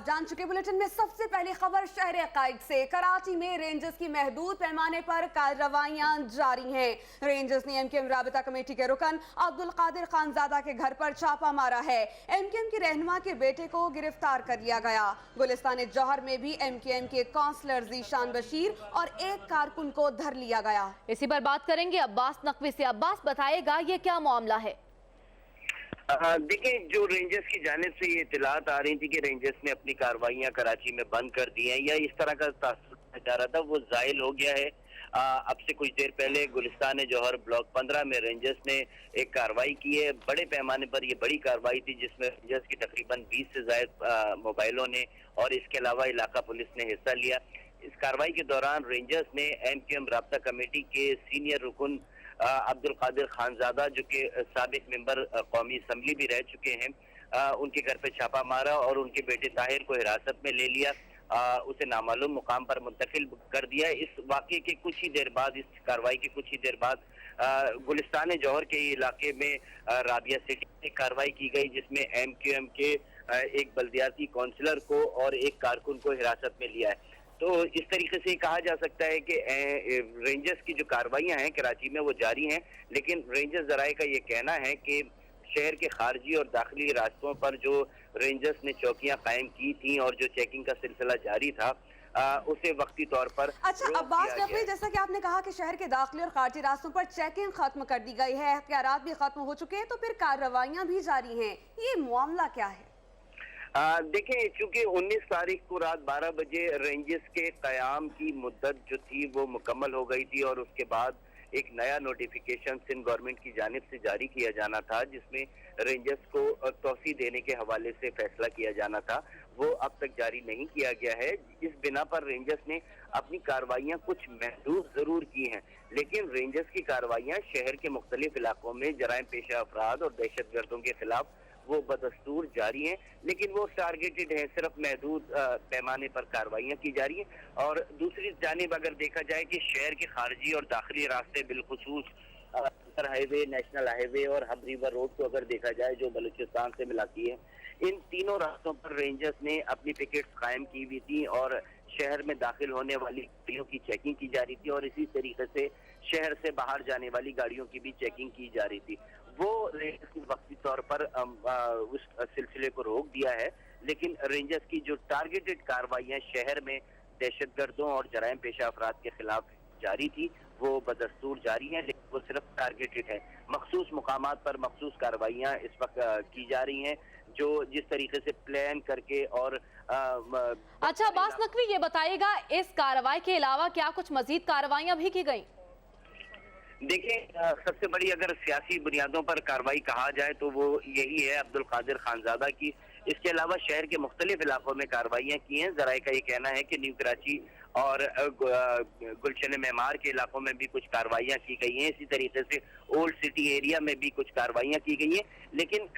आप जान चुके बुलेटिन में सबसे पहली खबर शहर कायद से। कराची में रेंजर्स की महदूद पैमाने पर कार्रवाइयां जारी हैं। रेंजर्स ने एमकेएम राबता कमेटी के रुकन अब्दुल कादिर खानजादा के घर पर छापा मारा है। एमकेएम की रहनुमा के बेटे को गिरफ्तार कर लिया गया। गुलिस्तान जौहर में भी एमकेएम के काउंसलर जीशान बशीर और एक कारकुन को धर लिया गया। इसी पर बात करेंगे अब्बास नकवी से। अब्बास, बताएगा ये क्या मामला है? देखिए, जो रेंजर्स की जानिब से ये इत्तलात आ रही थी कि रेंजर्स ने अपनी कार्रवाइयां कराची में बंद कर दी हैं या इस तरह का तासुर जा रहा था, वो जाहिल हो गया है। अब से कुछ देर पहले गुलिस्तान जौहर ब्लॉक 15 में रेंजर्स ने एक कार्रवाई की है। बड़े पैमाने पर ये बड़ी कार्रवाई थी जिसमें रेंजर्स की तकरीबन 20 से ज्यादा मोबाइलों ने और इसके अलावा इलाका पुलिस ने हिस्सा लिया। इस कार्रवाई के दौरान रेंजर्स ने एमकेएम राबता कमेटी के सीनियर रुकन अब्दुल कादिर खानजादा, जो कि साबिक मेंबर कौमी असम्बली भी रह चुके हैं, उनके घर पे छापा मारा और उनके बेटे ताहिर को हिरासत में ले लिया। उसे नामालूम मुकाम पर मुंतकिल कर दिया। इस वाक़े के कुछ ही देर बाद, इस कार्रवाई के कुछ ही देर बाद गुलिस्तान जौहर के इलाके में राबिया सिटी में कार्रवाई की गई, जिसमें एमकेएम के एक बल्दियाती काउंसलर को और एक कारकुन को हिरासत में लिया है। तो इस तरीके से कहा जा सकता है कि रेंजर्स की जो कार्रवाइयां हैं कराची में वो जारी हैं, लेकिन रेंजर्स जराए का ये कहना है कि शहर के खारजी और दाखिली रास्तों पर जो रेंजर्स ने चौकियां कायम की थी और जो चेकिंग का सिलसिला जारी था, उसे वक्ती तौर पर अच्छा अब्बास नकवी, जैसा कि आपने कहा कि शहर के दाखिली और खारजी रास्तों पर चेकिंग खत्म कर दी गई है, अख्तियारात भी खत्म हो चुके हैं, तो फिर कार्रवाइयां भी जारी हैं, ये मामला क्या है? देखें, चूंकि 19 तारीख को रात 12 बजे रेंजर्स के क़याम की मुद्दत जो थी वो मुकम्मल हो गई थी और उसके बाद एक नया नोटिफिकेशन सिंध गवर्नमेंट की जानिब से जारी किया जाना था, जिसमें रेंजर्स को तौसी देने के हवाले से फैसला किया जाना था, वो अब तक जारी नहीं किया गया है। इस बिना पर रेंजर्स ने अपनी कार्रवाइयां कुछ महदूद जरूर की हैं, लेकिन रेंजर्स की कार्रवाइयां शहर के मुख्तलिफ इलाकों में जराइम पेशा अफराद और दहशत गर्दों के खिलाफ वो बदस्तूर जारी हैं, लेकिन वो टारगेटेड है, सिर्फ महदूद पैमाने पर कार्रवाइयां की जा रही हैं। और दूसरी जानिब अगर देखा जाए कि शहर के खारजी और दाखिली रास्ते, बिलखुसूस हाईवे, नेशनल हाईवे और हब रिवर रोड को अगर देखा जाए जो बलूचिस्तान से मिलाती है, इन तीनों रास्तों पर रेंजर्स ने अपनी पिकेट्स कायम की हुई थी और शहर में दाखिल होने वाली गाड़ियों की चेकिंग की जा रही थी और इसी तरीके से शहर से बाहर जाने वाली गाड़ियों की भी चेकिंग की जा रही थी। वो रेंजर्स ने वक्ती तौर पर उस सिलसिले को रोक दिया है, लेकिन रेंजर्स की जो टारगेटेड कार्रवाइयां शहर में दहशत गर्दों और जराइम पेशा अफराद के खिलाफ जारी थी, वो बदस्तूर जारी है, लेकिन वो सिर्फ टारगेटेड है। मखसूस मुकामात पर मखसूस कार्रवाइयां इस वक्त की जा रही हैं, जो जिस तरीके से प्लान करके और अच्छा अब्बास नकवी, ये बताइएगा इस कार्रवाई के अलावा क्या कुछ मजीद कार्रवाइयां भी की गई? देखिए, सबसे बड़ी अगर सियासी बुनियादों पर कार्रवाई कहा जाए तो वो यही है अब्दुल कादिर खानजादा की। इसके अलावा शहर के मुख्तलिफ इलाकों में कार्रवाइयां की हैं। जराए का ये कहना है कि न्यू कराची और गुलशन मेमार के इलाकों में भी कुछ कार्रवाइयां की गई हैं। इसी तरीके से ओल्ड सिटी एरिया में भी कुछ कार्रवाइयां की गई हैं, लेकिन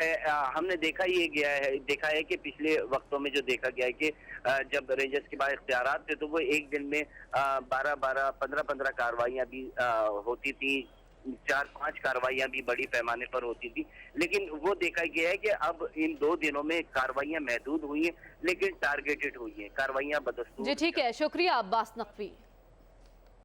हमने देखा है कि पिछले वक्तों में जो देखा गया है कि जब रेंजर्स के पास इख्तियारात थे तो वो एक दिन में 12-12, 15-15 कार्रवाइयां भी होती थी, 4-5 कार्रवाइयां भी बड़ी पैमाने पर होती थी, लेकिन वो देखा गया है कि अब इन 2 दिनों में कार्रवाइयां महदूद हुई हैं, लेकिन टारगेटेड हुई हैं, कार्रवाइयां बदस्तूर। जी ठीक है, शुक्रिया अब्बास नकवी।